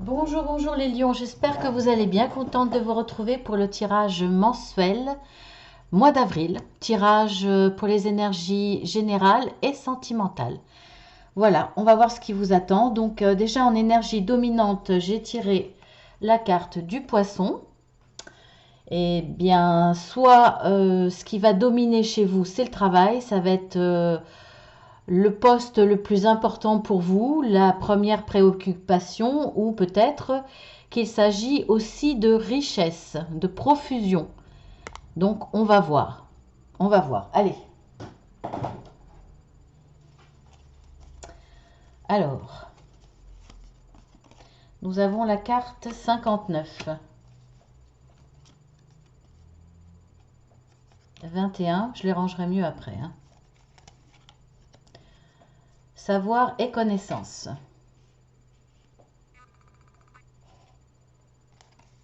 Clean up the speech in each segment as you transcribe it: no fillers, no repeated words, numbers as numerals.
Bonjour, bonjour les lions, j'espère que vous allez bien, contente de vous retrouver pour le tirage mensuel, mois d'avril, tirage pour les énergies générales et sentimentales. Voilà, on va voir ce qui vous attend. Donc déjà en énergie dominante, j'ai tiré la carte du poisson. Eh bien, soit ce qui va dominer chez vous, c'est le travail, ça va être le poste le plus important pour vous, la première préoccupation, ou peut-être qu'il s'agit aussi de richesse, de profusion. Donc on va voir. On va voir. Allez. Alors, nous avons la carte 59. 21, je les rangerai mieux après. Hein. Savoir et connaissance.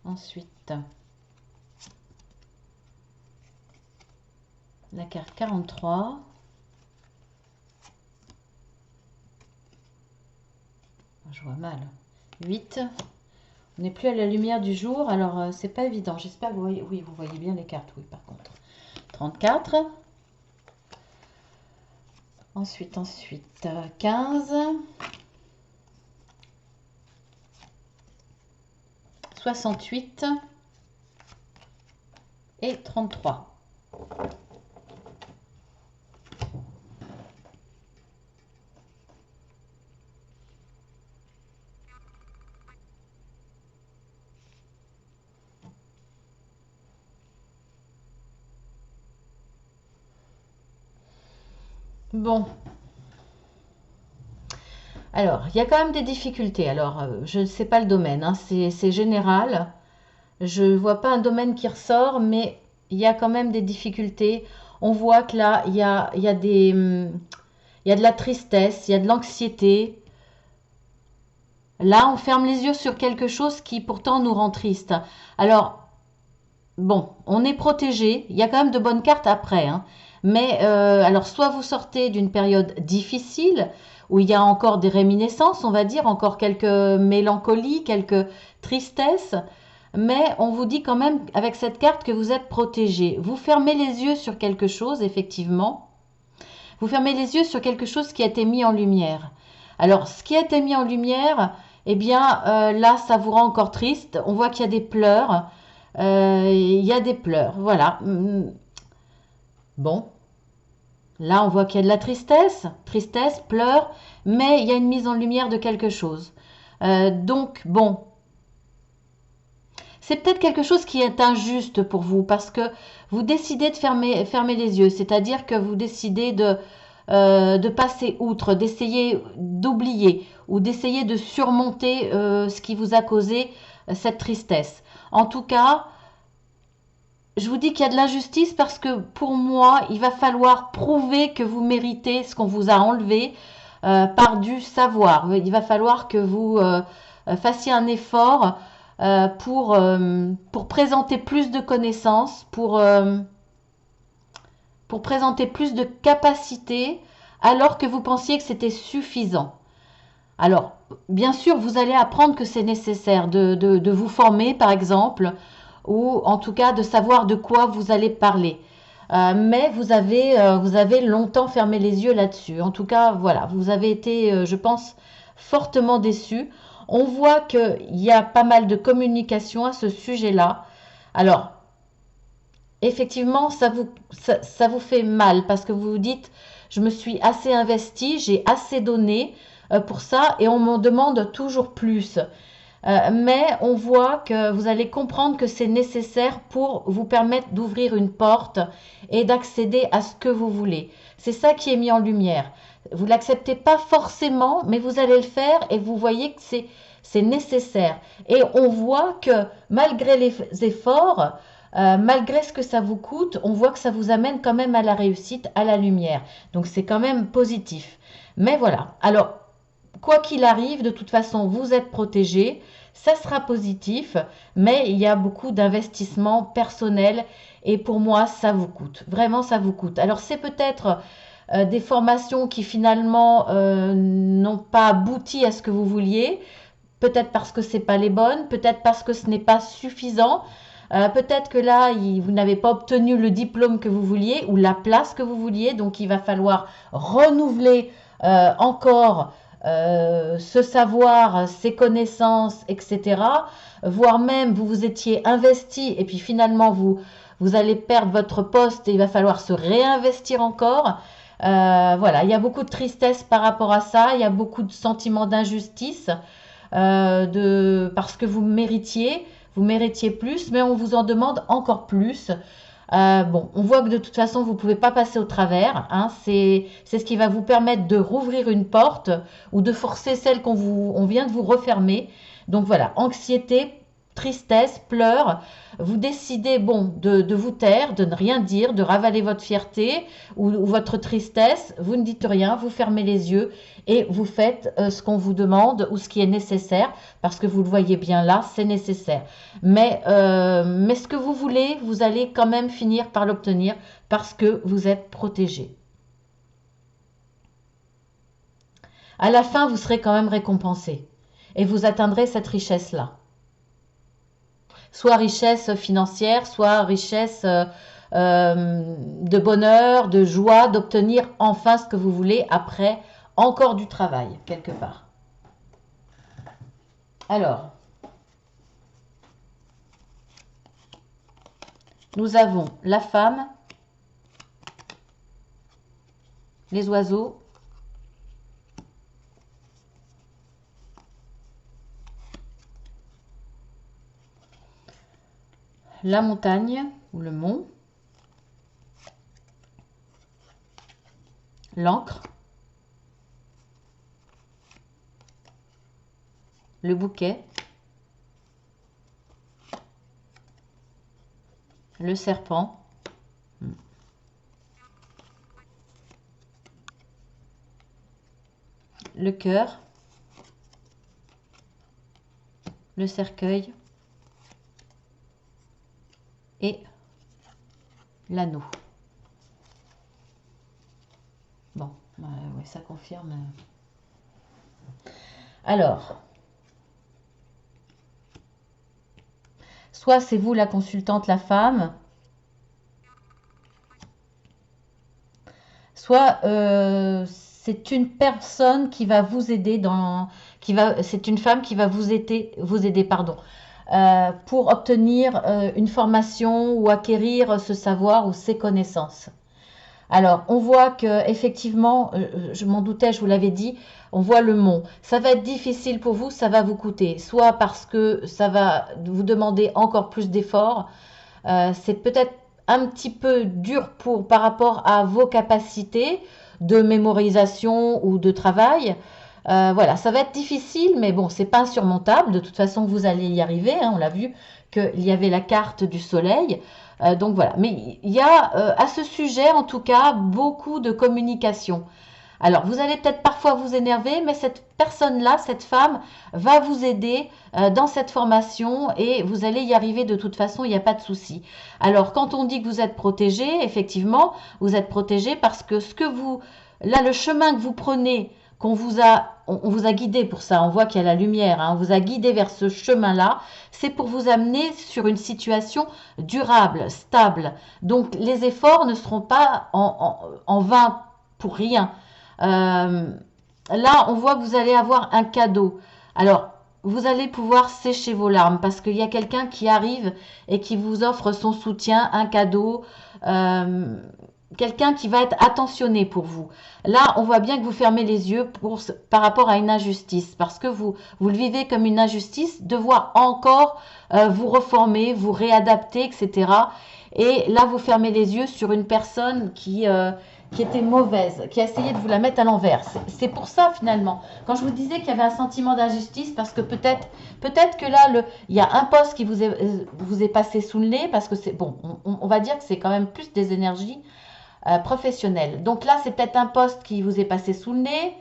Ensuite, la carte 43. Je vois mal. 8. On n'est plus à la lumière du jour, alors c'est pas évident. J'espère que vous voyez. Oui, vous voyez bien les cartes, oui, par contre. 34. Ensuite, 15. 68 et 33. Bon. Alors, il y a quand même des difficultés. Alors, je ne sais pas le domaine, hein, c'est général. Je ne vois pas un domaine qui ressort, mais il y a quand même des difficultés. On voit que là, il y a il y a de la tristesse, il y a de l'anxiété. Là, on ferme les yeux sur quelque chose qui pourtant nous rend triste. Alors, bon, on est protégé. Il y a quand même de bonnes cartes après. Hein. Mais alors, soit vous sortez d'une période difficile, où il y a encore des réminiscences, on va dire, encore quelques mélancolies, quelques tristesses. Mais on vous dit quand même avec cette carte que vous êtes protégé. Vous fermez les yeux sur quelque chose, effectivement. Vous fermez les yeux sur quelque chose qui a été mis en lumière. Alors, ce qui a été mis en lumière, eh bien, là, ça vous rend encore triste. On voit qu'il y a des pleurs. Il y a des pleurs, voilà. Bon, là, on voit qu'il y a de la tristesse, pleurs, mais il y a une mise en lumière de quelque chose. Donc, bon, c'est peut-être quelque chose qui est injuste pour vous parce que vous décidez de fermer les yeux, c'est-à-dire que vous décidez de passer outre, d'essayer d'oublier ou d'essayer de surmonter ce qui vous a causé cette tristesse. En tout cas, je vous dis qu'il y a de l'injustice parce que pour moi, il va falloir prouver que vous méritez ce qu'on vous a enlevé par du savoir. Il va falloir que vous fassiez un effort pour présenter plus de connaissances, pour présenter plus de capacités, alors que vous pensiez que c'était suffisant. Alors, bien sûr, vous allez apprendre que c'est nécessaire de vous former, par exemple, ou en tout cas de savoir de quoi vous allez parler. Mais vous avez longtemps fermé les yeux là-dessus. En tout cas, voilà, vous avez été, je pense, fortement déçus. On voit qu'il y a pas mal de communication à ce sujet-là. Alors, effectivement, ça vous fait mal parce que vous vous dites, je me suis assez investi, j'ai assez donné pour ça et on m'en demande toujours plus. Mais on voit que vous allez comprendre que c'est nécessaire pour vous permettre d'ouvrir une porte et d'accéder à ce que vous voulez. C'est ça qui est mis en lumière. Vous ne l'acceptez pas forcément, mais vous allez le faire et vous voyez que c'est nécessaire. Et on voit que malgré les efforts, malgré ce que ça vous coûte, on voit que ça vous amène quand même à la réussite, à la lumière. Donc c'est quand même positif. Mais voilà. Alors, quoi qu'il arrive, de toute façon, vous êtes protégé. Ça sera positif, mais il y a beaucoup d'investissements personnels et pour moi, ça vous coûte. Vraiment, ça vous coûte. Alors, c'est peut-être des formations qui finalement n'ont pas abouti à ce que vous vouliez. peut-être parce que c'est pas les bonnes, peut-être parce que ce n'est pas suffisant, peut-être que là, vous n'avez pas obtenu le diplôme que vous vouliez ou la place que vous vouliez, donc il va falloir renouveler encore ce savoir, ces connaissances, etc. Voire même vous vous étiez investi et puis finalement vous allez perdre votre poste et il va falloir se réinvestir encore. Voilà, il y a beaucoup de tristesse par rapport à ça, il y a beaucoup de sentiments d'injustice parce que vous méritiez plus, mais on vous en demande encore plus. Bon, on voit que de toute façon, vous ne pouvez pas passer au travers. Hein, c'est ce qui va vous permettre de rouvrir une porte ou de forcer celle on vient de vous refermer. Donc voilà, anxiété, tristesse, pleurs. Vous décidez bon de vous taire, de ne rien dire, de ravaler votre fierté ou votre tristesse. Vous ne dites rien, vous fermez les yeux et vous faites ce qu'on vous demande ou ce qui est nécessaire parce que vous le voyez bien là, c'est nécessaire. Mais ce que vous voulez, vous allez quand même finir par l'obtenir parce que vous êtes protégé. À la fin, vous serez quand même récompensé et vous atteindrez cette richesse-là. Soit richesse financière, soit richesse de bonheur, de joie, d'obtenir enfin ce que vous voulez après encore du travail, quelque part. Alors, nous avons la femme, les oiseaux, la montagne ou le mont, l'encre, le bouquet, le serpent, le cœur, le cercueil et l'anneau. Bon, ouais, ça confirme. Alors, soit c'est vous la consultante, la femme, soit c'est une personne qui va vous aider c'est une femme qui va vous aider, pardon, pour obtenir une formation ou acquérir ce savoir ou ces connaissances. Alors, on voit que effectivement, je m'en doutais, je vous l'avais dit, on voit le mont. Ça va être difficile pour vous, ça va vous coûter, soit parce que ça va vous demander encore plus d'efforts. C'est peut-être un petit peu dur par rapport à vos capacités de mémorisation ou de travail. Voilà, ça va être difficile, mais bon, c'est pas insurmontable. De toute façon, vous allez y arriver. Hein, on l'a vu qu'il y avait la carte du soleil. Donc voilà, mais il y a à ce sujet, en tout cas, beaucoup de communication. Alors, vous allez peut-être parfois vous énerver, mais cette personne-là, cette femme, va vous aider dans cette formation et vous allez y arriver de toute façon, il n'y a pas de souci. Alors, quand on dit que vous êtes protégé, effectivement, vous êtes protégé parce que là, le chemin que vous prenez, on vous a guidé pour ça, on voit qu'il y a la lumière, hein, on vous a guidé vers ce chemin-là, c'est pour vous amener sur une situation durable, stable. Donc, les efforts ne seront pas en vain pour rien. Là, on voit que vous allez avoir un cadeau. Alors, vous allez pouvoir sécher vos larmes parce qu'il y a quelqu'un qui arrive et qui vous offre son soutien, un cadeau, quelqu'un qui va être attentionné pour vous. Là, on voit bien que vous fermez les yeux par rapport à une injustice parce que vous le vivez comme une injustice, devoir encore vous reformer, vous réadapter, etc. Et là, vous fermez les yeux sur une personne qui était mauvaise, qui a essayé de vous la mettre à l'envers. C'est pour ça finalement, quand je vous disais qu'il y avait un sentiment d'injustice, parce que peut-être que là, il y a un poste qui vous est passé sous le nez, parce que c'est bon, on va dire que c'est quand même plus des énergies professionnelles. Donc là, c'est peut-être un poste qui vous est passé sous le nez.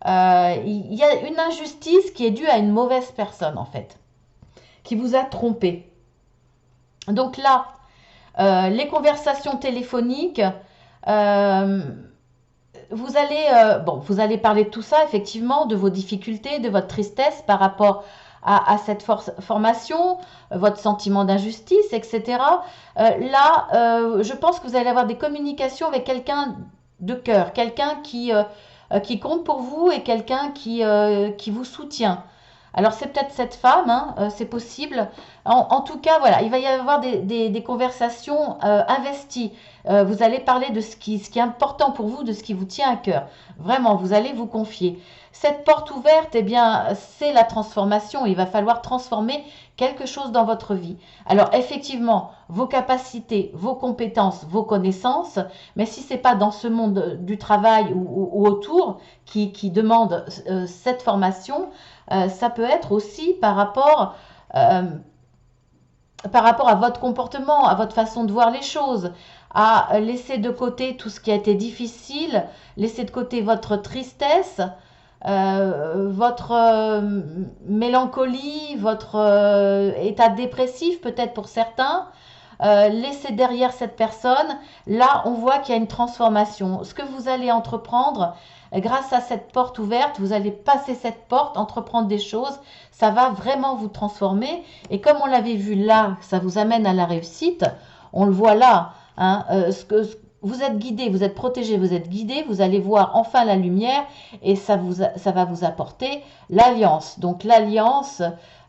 Il y a une injustice qui est due à une mauvaise personne en fait, qui vous a trompé. Donc là, les conversations téléphoniques, vous allez parler de tout ça, effectivement, de vos difficultés, de votre tristesse par rapport à cette formation, votre sentiment d'injustice, etc. Je pense que vous allez avoir des communications avec quelqu'un de cœur, quelqu'un qui compte pour vous et quelqu'un qui vous soutient. Alors c'est peut-être cette femme, hein, c'est possible. En tout cas, voilà, il va y avoir des conversations investies. Vous allez parler de ce qui est important pour vous, de ce qui vous tient à cœur. Vraiment, vous allez vous confier. Cette porte ouverte, eh bien, c'est la transformation. Il va falloir transformer quelque chose dans votre vie. Alors effectivement, vos capacités, vos compétences, vos connaissances, mais si c'est pas dans ce monde du travail ou autour qui demande cette formation, ça peut être aussi euh, par rapport à votre comportement, à votre façon de voir les choses, à laisser de côté tout ce qui a été difficile, laisser de côté votre tristesse, votre mélancolie, votre état dépressif peut-être pour certains, laisser derrière cette personne. Là, on voit qu'il y a une transformation. Ce que vous allez entreprendre, grâce à cette porte ouverte, vous allez passer cette porte, entreprendre des choses, ça va vraiment vous transformer. Et comme on l'avait vu là, ça vous amène à la réussite, on le voit là, hein, vous êtes guidé, vous êtes protégé, vous êtes guidé, vous allez voir enfin la lumière et ça va vous apporter l'alliance. Donc l'alliance,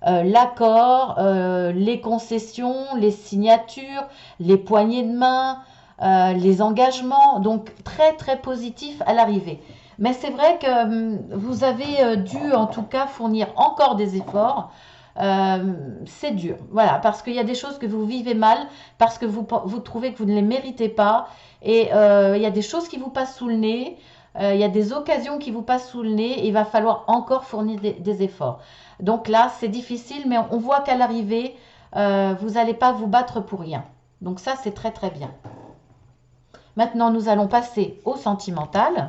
l'accord, les concessions, les signatures, les poignées de main, les engagements, donc très très positif à l'arrivée. Mais c'est vrai que vous avez dû en tout cas fournir encore des efforts. C'est dur, voilà, parce qu'il y a des choses que vous vivez mal, parce que vous trouvez que vous ne les méritez pas, et il y a des choses qui vous passent sous le nez, il y a des occasions qui vous passent sous le nez, et il va falloir encore fournir des efforts. Donc là, c'est difficile, mais on voit qu'à l'arrivée, vous n'allez pas vous battre pour rien. Donc ça, c'est très très bien. Maintenant, nous allons passer au sentimental.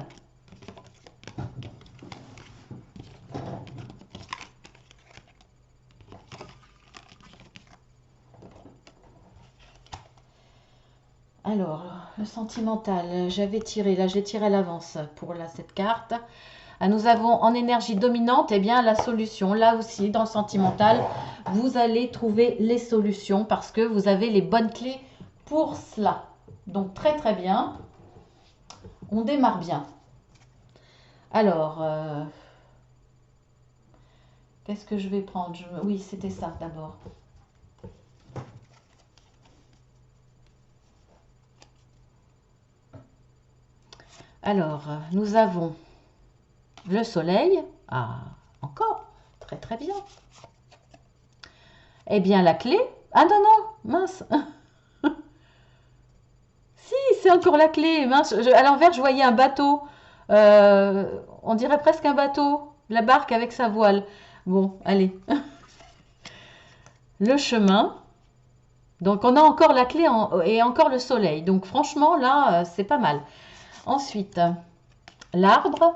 Alors, le sentimental, j'avais tiré, là j'ai tiré à l'avance pour cette carte. Nous avons en énergie dominante, eh bien la solution. Là aussi, dans le sentimental, vous allez trouver les solutions parce que vous avez les bonnes clés pour cela. Donc très très bien. On démarre bien. Alors, qu'est-ce que je vais prendre? Oui, c'était ça d'abord. Alors, nous avons le soleil. Ah, encore. Très très bien. Eh bien, la clé. Ah non, non, mince. Si, c'est encore la clé. Mince, à l'envers, je voyais un bateau. On dirait presque un bateau. La barque avec sa voile. Bon, allez. Le chemin. Donc, on a encore la clé et encore le soleil. Donc, franchement, là, c'est pas mal. Ensuite, l'arbre,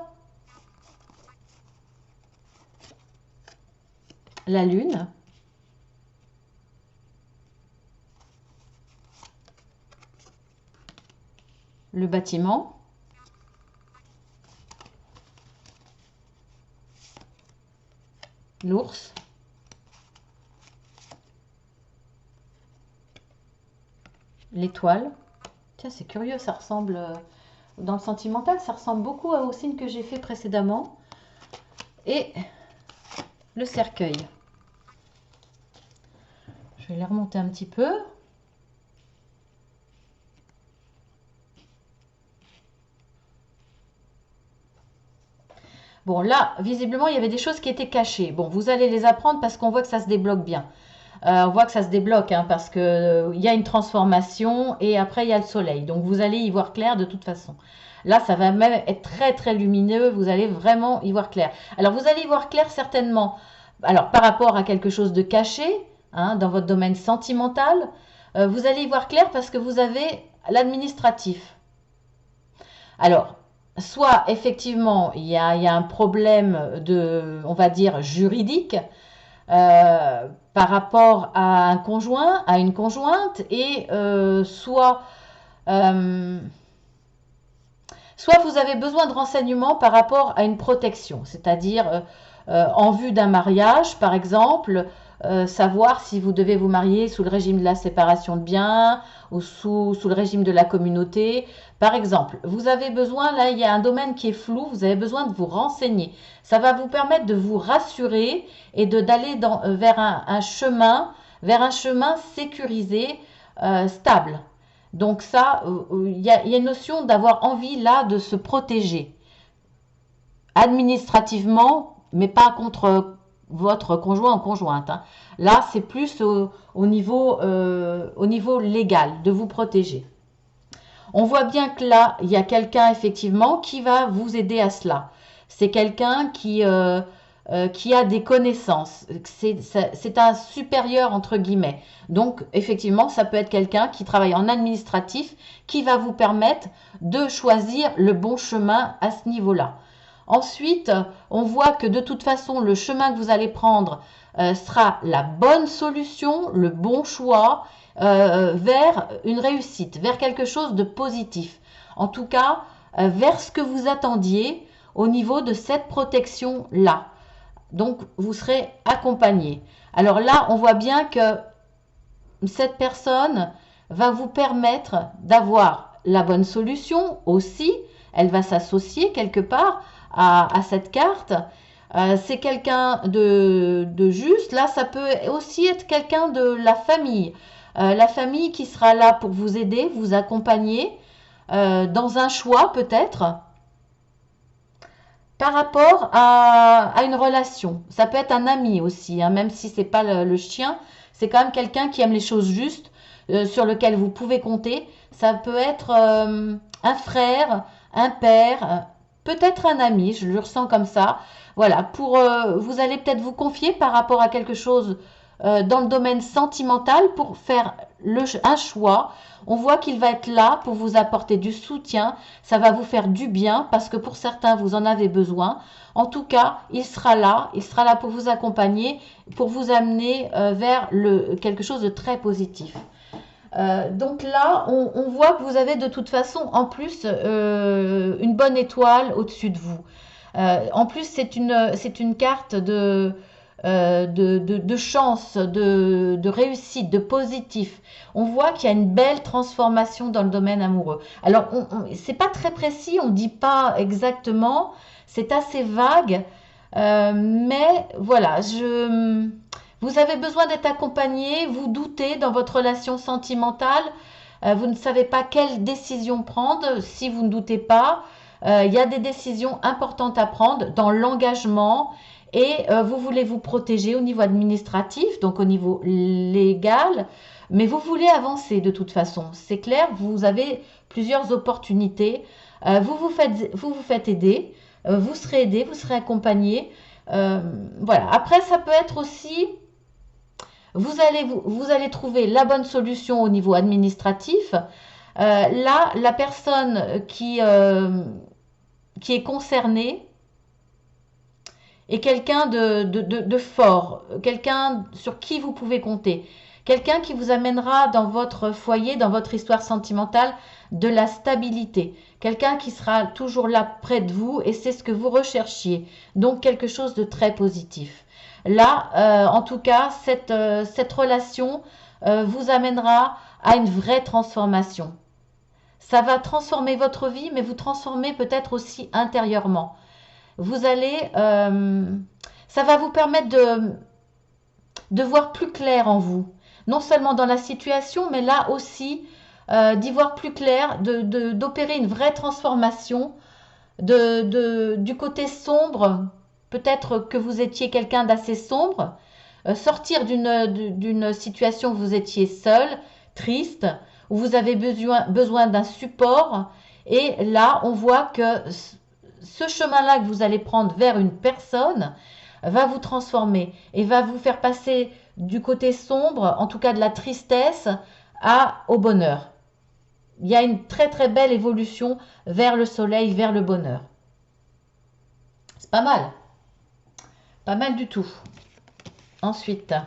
la lune, le bâtiment, l'ours, l'étoile. Tiens, c'est curieux, ça ressemble, dans le sentimental, ça ressemble beaucoup au signe que j'ai fait précédemment. Et le cercueil. Je vais les remonter un petit peu. Bon, là, visiblement, il y avait des choses qui étaient cachées. Bon, vous allez les apprendre parce qu'on voit que ça se débloque bien. On voit que ça se débloque hein, parce que il y a une transformation et après il y a le soleil. Donc vous allez y voir clair de toute façon. Là, ça va même être très très lumineux. Vous allez vraiment y voir clair. Alors vous allez y voir clair certainement. Alors par rapport à quelque chose de caché hein, dans votre domaine sentimental, vous allez y voir clair parce que vous avez l'administratif. Alors soit effectivement il y a un problème de, on va dire juridique par rapport à un conjoint, à une conjointe, et euh, soit vous avez besoin de renseignements par rapport à une protection, c'est-à-dire en vue d'un mariage, par exemple, savoir si vous devez vous marier sous le régime de la séparation de biens ou sous le régime de la communauté. Par exemple, vous avez besoin, là, il y a un domaine qui est flou, vous avez besoin de vous renseigner. Ça va vous permettre de vous rassurer et d'aller vers vers un chemin sécurisé, stable. Donc ça, il y a une notion d'avoir envie là de se protéger administrativement, mais pas contre votre conjoint ou conjointe, hein. Là, c'est plus au niveau légal, de vous protéger. On voit bien que là, il y a quelqu'un effectivement qui va vous aider à cela. C'est quelqu'un qui a des connaissances. C'est un supérieur entre guillemets. Donc, effectivement, ça peut être quelqu'un qui travaille en administratif qui va vous permettre de choisir le bon chemin à ce niveau-là. Ensuite, on voit que de toute façon, le chemin que vous allez prendre sera la bonne solution, le bon choix vers une réussite, vers quelque chose de positif. En tout cas, vers ce que vous attendiez au niveau de cette protection-là. Donc, vous serez accompagné. Alors là, on voit bien que cette personne va vous permettre d'avoir la bonne solution aussi. Elle va s'associer quelque part à cette carte. C'est quelqu'un de juste. Là, ça peut aussi être quelqu'un de la famille. La famille qui sera là pour vous aider, vous accompagner dans un choix peut-être par rapport à une relation. Ça peut être un ami aussi, hein, même si c'est pas le chien. C'est quand même quelqu'un qui aime les choses justes, sur lequel vous pouvez compter. Ça peut être un frère, un père, peut-être un ami, je le ressens comme ça. Voilà, vous allez peut-être vous confier par rapport à quelque chose dans le domaine sentimental pour faire un choix. On voit qu'il va être là pour vous apporter du soutien. Ça va vous faire du bien parce que pour certains, vous en avez besoin. En tout cas, il sera là. Il sera là pour vous accompagner, pour vous amener vers quelque chose de très positif. Donc là, on voit que vous avez de toute façon en plus une bonne étoile au-dessus de vous. En plus, c'est une carte de chance, de réussite, de positif. On voit qu'il y a une belle transformation dans le domaine amoureux. Alors, c'est pas très précis, on ne dit pas exactement, c'est assez vague, mais voilà, vous avez besoin d'être accompagné, vous doutez dans votre relation sentimentale, vous ne savez pas quelle décision prendre si vous ne doutez pas. Il y a des décisions importantes à prendre dans l'engagement et vous voulez vous protéger au niveau administratif, donc au niveau légal, mais vous voulez avancer de toute façon. C'est clair, vous avez plusieurs opportunités. Vous faites aider, vous serez aidé, vous serez accompagné. Voilà. Après, ça peut être aussi, vous allez trouver la bonne solution au niveau administratif. Là, la personne qui est concernée est quelqu'un de fort, quelqu'un sur qui vous pouvez compter, quelqu'un qui vous amènera dans votre foyer, dans votre histoire sentimentale, de la stabilité, quelqu'un qui sera toujours là près de vous et c'est ce que vous recherchiez, donc quelque chose de très positif. Là, en tout cas, cette relation vous amènera à une vraie transformation. Ça va transformer votre vie, mais vous transformer peut-être aussi intérieurement. Ça va vous permettre de voir plus clair en vous. Non seulement dans la situation, mais là aussi, d'y voir plus clair, d'opérer une vraie transformation du côté sombre. Peut-être que vous étiez quelqu'un d'assez sombre, sortir d'une situation où vous étiez seul, triste, où vous avez besoin d'un support. Et là, on voit que ce chemin-là que vous allez prendre vers une personne va vous transformer et va vous faire passer du côté sombre, en tout cas de la tristesse, au bonheur. Il y a une très très belle évolution vers le soleil, vers le bonheur. C'est pas mal. Pas mal du tout. Ensuite, en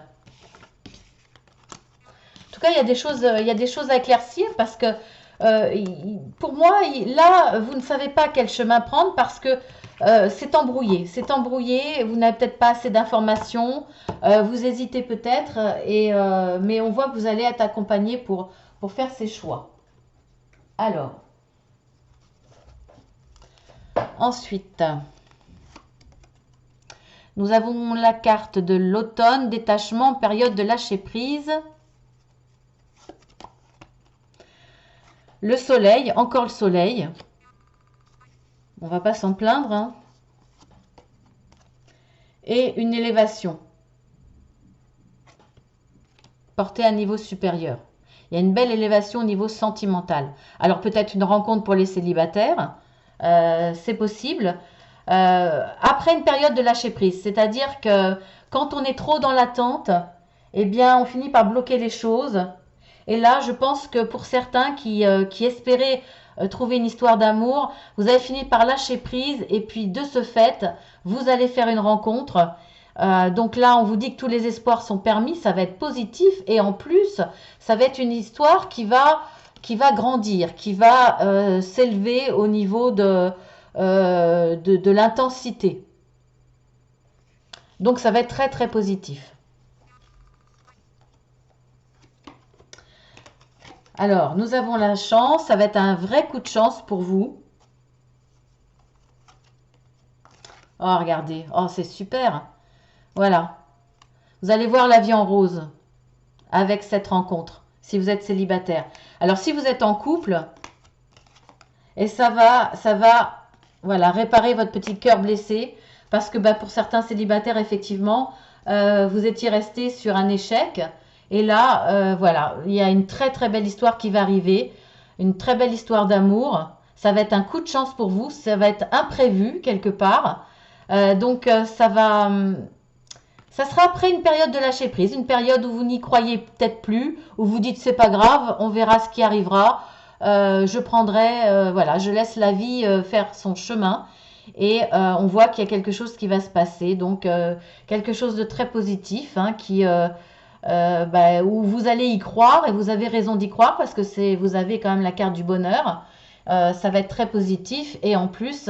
tout cas, il y a des choses à éclaircir parce que pour moi, là, vous ne savez pas quel chemin prendre parce que c'est embrouillé, vous n'avez peut-être pas assez d'informations, vous hésitez peut-être, mais on voit que vous allez être accompagné pour faire ces choix. Alors, ensuite, nous avons la carte de l'automne, détachement, période de lâcher prise. Le soleil, encore le soleil. On va pas s'en plaindre, hein. Et une élévation. Portée à un niveau supérieur. Il y a une belle élévation au niveau sentimental. Alors peut-être une rencontre pour les célibataires, c'est possible. Après une période de lâcher prise, c'est-à-dire que quand on est trop dans l'attente, eh bien on finit par bloquer les choses. Et là, je pense que pour certains qui espéraient trouver une histoire d'amour, vous avez fini par lâcher prise et puis de ce fait, vous allez faire une rencontre. Donc là, on vous dit que tous les espoirs sont permis, ça va être positif et en plus, ça va être une histoire qui va grandir, qui va s'élever au niveau de l'intensité. Donc ça va être très très positif. Alors, nous avons la chance, ça va être un vrai coup de chance pour vous. Oh, regardez, oh, c'est super. Voilà, vous allez voir la vie en rose avec cette rencontre, si vous êtes célibataire. Alors, si vous êtes en couple, et ça va, voilà, réparer votre petit cœur blessé, parce que bah, pour certains célibataires, effectivement, vous étiez resté sur un échec. Et là, voilà, il y a une très très belle histoire qui va arriver, une très belle histoire d'amour. Ça va être un coup de chance pour vous, ça va être imprévu quelque part. Donc ça sera après une période de lâcher prise, une période où vous n'y croyez peut-être plus, où vous dites c'est pas grave, on verra ce qui arrivera. Je prendrai, voilà, je laisse la vie faire son chemin et on voit qu'il y a quelque chose qui va se passer, donc quelque chose de très positif hein, bah, où vous allez y croire et vous avez raison d'y croire parce que vous avez quand même la carte du bonheur. Ça va être très positif et en plus,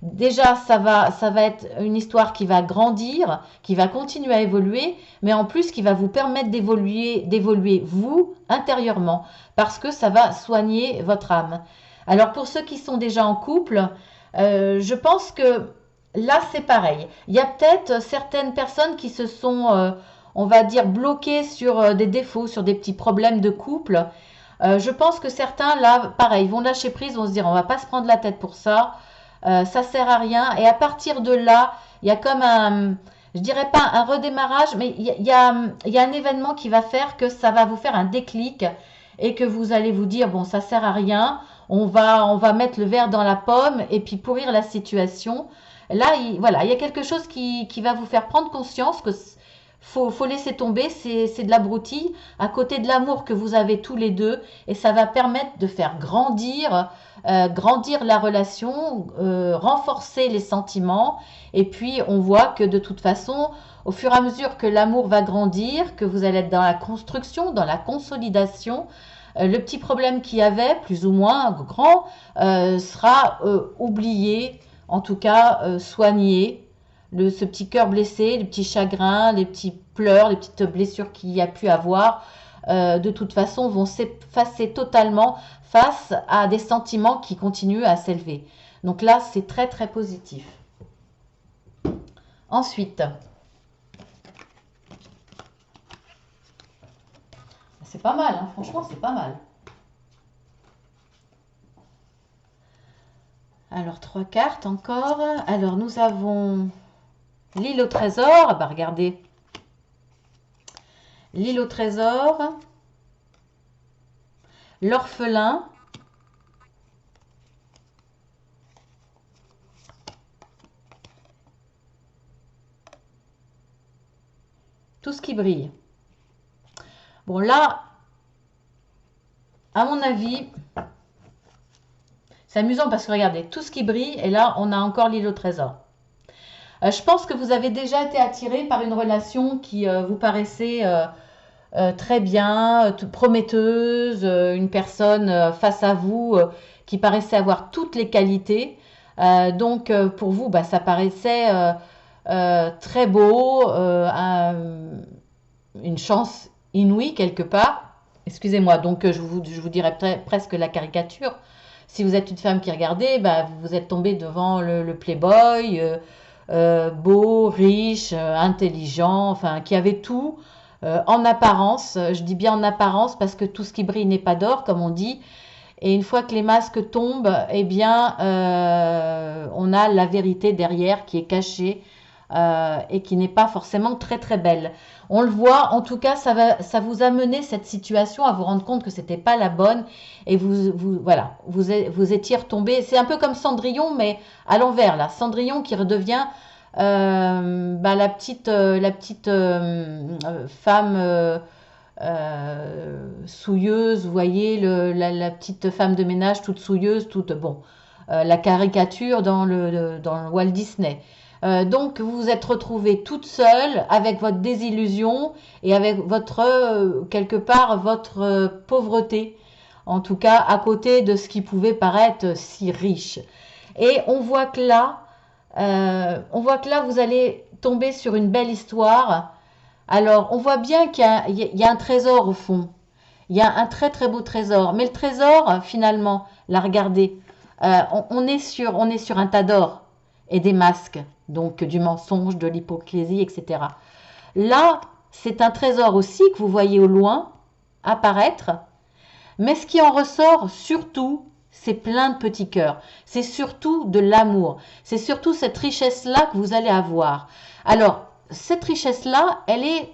déjà, ça va être une histoire qui va grandir, qui va continuer à évoluer, mais en plus qui va vous permettre d'évoluer vous intérieurement parce que ça va soigner votre âme. Alors pour ceux qui sont déjà en couple, je pense que là c'est pareil. Il y a peut-être certaines personnes qui se sont on va dire, bloqués sur des défauts, sur des petits problèmes de couple. Je pense que certains, là, pareil, vont lâcher prise, vont se dire, on va pas se prendre la tête pour ça, ça sert à rien. Et à partir de là, il y a comme un, je dirais pas un redémarrage, mais il y a un événement qui va faire que ça va vous faire un déclic et que vous allez vous dire, bon, ça sert à rien, on va mettre le verre dans la pomme et puis pourrir la situation. Là, voilà, il y a quelque chose qui va vous faire prendre conscience que faut laisser tomber, c'est de la broutille à côté de l'amour que vous avez tous les deux et ça va permettre de faire grandir la relation, renforcer les sentiments et puis on voit que de toute façon, au fur et à mesure que l'amour va grandir, que vous allez être dans la construction, dans la consolidation, le petit problème qu'il y avait, plus ou moins grand, sera oublié, en tout cas soigné ce petit cœur blessé, les petits chagrins, les petits pleurs, les petites blessures qu'il y a pu avoir, de toute façon, vont s'effacer totalement face à des sentiments qui continuent à s'élever. Donc là, c'est très très positif. Ensuite, c'est pas mal, hein, franchement, c'est pas mal. Alors, 3 cartes encore. Alors, nous avons l'île au trésor. Bah, regardez. L'île au trésor. L'orphelin. Tout ce qui brille. Bon, là, à mon avis, c'est amusant parce que regardez, tout ce qui brille, et là, on a encore l'île au trésor. Je pense que vous avez déjà été attiré par une relation qui vous paraissait très bien, prometteuse, une personne face à vous qui paraissait avoir toutes les qualités. Pour vous, bah, ça paraissait très beau, une chance inouïe quelque part. Excusez-moi, je vous dirais presque la caricature. Si vous êtes une femme qui regardait, bah, vous êtes tombé devant le playboy, beau, riche, intelligent, enfin, qui avait tout en apparence. Je dis bien en apparence parce que tout ce qui brille n'est pas d'or, comme on dit. Et une fois que les masques tombent, eh bien, on a la vérité derrière qui est cachée et qui n'est pas forcément très très belle. On le voit, en tout cas, ça vous a mené cette situation à vous rendre compte que c'était pas la bonne et voilà, vous étiez retombé. C'est un peu comme Cendrillon, mais à l'envers là. Cendrillon qui redevient bah, la petite femme souilleuse, vous voyez, la petite femme de ménage toute souilleuse, toute, bon, la caricature dans le Walt Disney. Donc vous vous êtes retrouvée toute seule avec votre désillusion et avec votre, quelque part, votre pauvreté, en tout cas à côté de ce qui pouvait paraître si riche. Et on voit que là, vous allez tomber sur une belle histoire. Alors, on voit bien qu'il y a un trésor au fond. Il y a un très très beau trésor. Mais le trésor, finalement, la regardez, on est sur un tas d'or et des masques, donc du mensonge, de l'hypocrisie, etc. Là, c'est un trésor aussi que vous voyez au loin apparaître, mais ce qui en ressort surtout, c'est plein de petits cœurs. C'est surtout de l'amour. C'est surtout cette richesse-là que vous allez avoir. Alors, cette richesse-là, elle est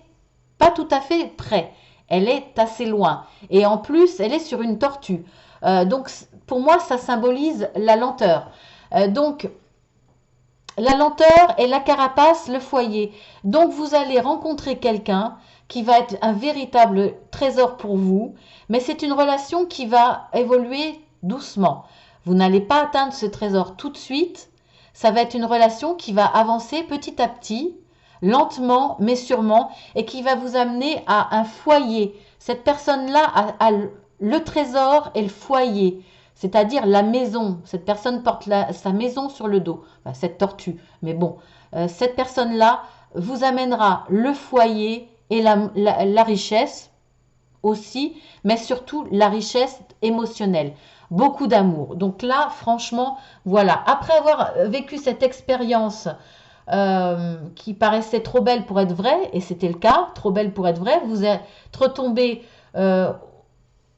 pas tout à fait près. Elle est assez loin. Et en plus, elle est sur une tortue. Donc, pour moi, ça symbolise la lenteur. Donc, la lenteur et la carapace, le foyer. Donc, vous allez rencontrer quelqu'un qui va être un véritable trésor pour vous, mais c'est une relation qui va évoluer doucement. Vous n'allez pas atteindre ce trésor tout de suite. Ça va être une relation qui va avancer petit à petit, lentement mais sûrement, et qui va vous amener à un foyer. Cette personne-là a le trésor et le foyer, c'est-à-dire la maison. Cette personne porte sa maison sur le dos, enfin, cette tortue. Mais bon, cette personne-là vous amènera le foyer et la richesse aussi, mais surtout la richesse émotionnelle. Beaucoup d'amour. Donc là, franchement, voilà. Après avoir vécu cette expérience qui paraissait trop belle pour être vraie, et c'était le cas, trop belle pour être vraie, vous êtes retombé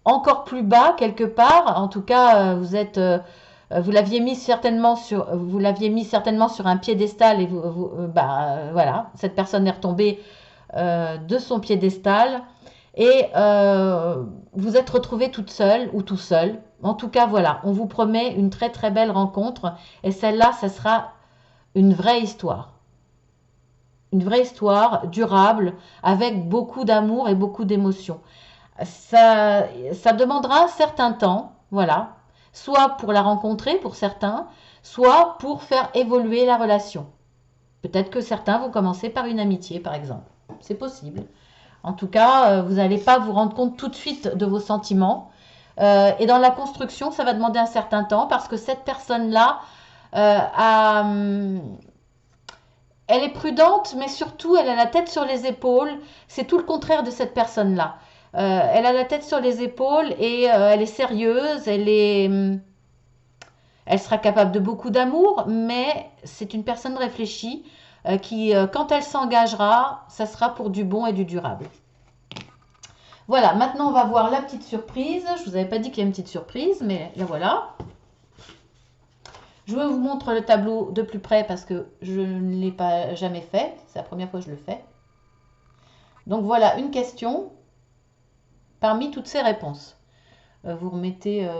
encore plus bas quelque part. En tout cas, vous l'aviez mis certainement sur un piédestal et voilà, cette personne est retombée de son piédestal et vous êtes retrouvée toute seule ou tout seul. En tout cas, voilà, on vous promet une très très belle rencontre et celle-là, ça sera une vraie histoire durable avec beaucoup d'amour et beaucoup d'émotion. Ça demandera un certain temps, voilà, soit pour la rencontrer pour certains, soit pour faire évoluer la relation. Peut-être que certains vont commencer par une amitié, par exemple. C'est possible. En tout cas, vous n'allez pas vous rendre compte tout de suite de vos sentiments. Et dans la construction, ça va demander un certain temps parce que cette personne-là, elle est prudente, mais surtout, elle a la tête sur les épaules. C'est tout le contraire de cette personne-là. Elle a la tête sur les épaules et elle est sérieuse, elle sera capable de beaucoup d'amour, mais c'est une personne réfléchie qui, quand elle s'engagera, ça sera pour du bon et du durable. Voilà, maintenant on va voir la petite surprise. Je vous avais pas dit qu'il y a une petite surprise, mais la voilà. Je vous montre le tableau de plus près parce que je ne l'ai pas jamais fait. C'est la première fois que je le fais. Donc voilà une question parmi toutes ces réponses. Vous remettez...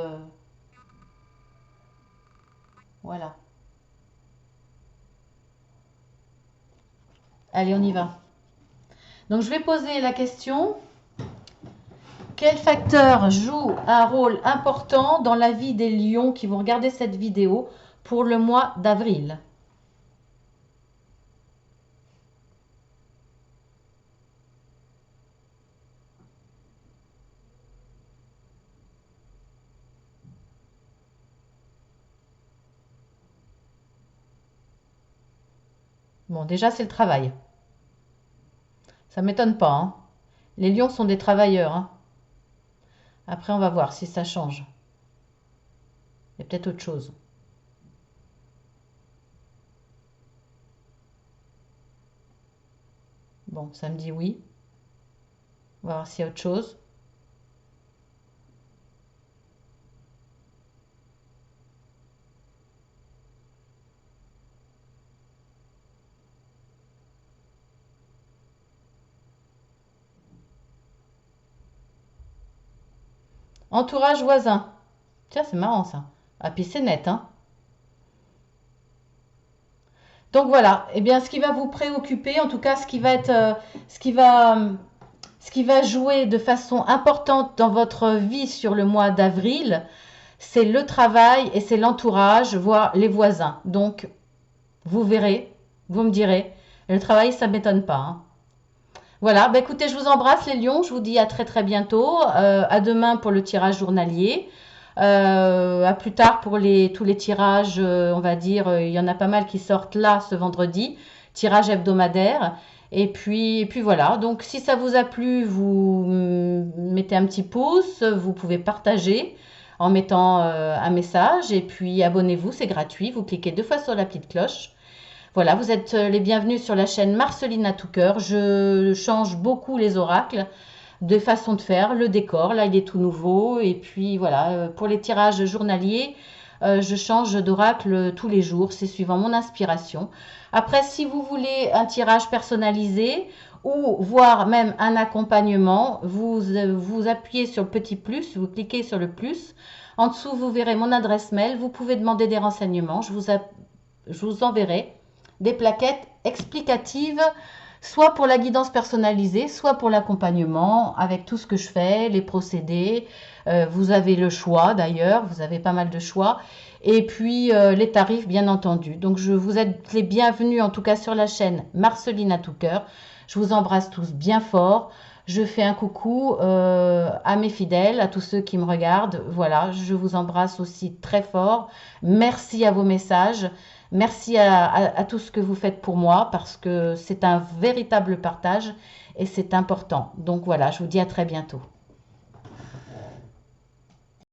voilà. Allez, on y va. Donc je vais poser la question. Quel facteur joue un rôle important dans la vie des lions qui vont regarder cette vidéo pour le mois d'avril? Bon, déjà, c'est le travail. Ça m'étonne pas, hein. Les lions sont des travailleurs, hein. Après, on va voir si ça change. Il y a peut-être autre chose. Bon, ça me dit oui. On va voir s'il y a autre chose. Entourage voisin. Tiens, c'est marrant ça. Ah, puis c'est net, hein. Donc voilà, eh bien, ce qui va vous préoccuper, en tout cas, ce qui va, ce qui va jouer de façon importante dans votre vie sur le mois d'avril, c'est le travail et c'est l'entourage, voire les voisins. Donc, vous verrez, vous me direz. Le travail, ça ne m'étonne pas, hein. Voilà, bah écoutez, je vous embrasse les lions, je vous dis à très très bientôt, à demain pour le tirage journalier, à plus tard pour tous les tirages, on va dire, il y en a pas mal qui sortent là ce vendredi, tirage hebdomadaire, et puis voilà, donc si ça vous a plu, vous mettez un petit pouce, vous pouvez partager en mettant un message, et puis abonnez-vous, c'est gratuit, vous cliquez 2 fois sur la petite cloche. Voilà, vous êtes les bienvenus sur la chaîne Marceline à tout cœur. Je change beaucoup les oracles de façon de faire, le décor, là il est tout nouveau. Et puis voilà, pour les tirages journaliers, je change d'oracle tous les jours, c'est suivant mon inspiration. Après, si vous voulez un tirage personnalisé ou voire même un accompagnement, vous appuyez sur le petit plus, vous cliquez sur le plus. En dessous, vous verrez mon adresse mail. Vous pouvez demander des renseignements. Je vous enverrai des plaquettes explicatives, soit pour la guidance personnalisée, soit pour l'accompagnement, avec tout ce que je fais, les procédés. Vous avez le choix d'ailleurs, vous avez pas mal de choix. Et puis les tarifs, bien entendu. Donc je vous êtes les bienvenus, en tout cas sur la chaîne Marceline à tout cœur. Je vous embrasse tous bien fort. Je fais un coucou à mes fidèles, à tous ceux qui me regardent. Voilà, je vous embrasse aussi très fort. Merci à vos messages. Merci à tout ce que vous faites pour moi parce que c'est un véritable partage et c'est important. Donc voilà, je vous dis à très bientôt.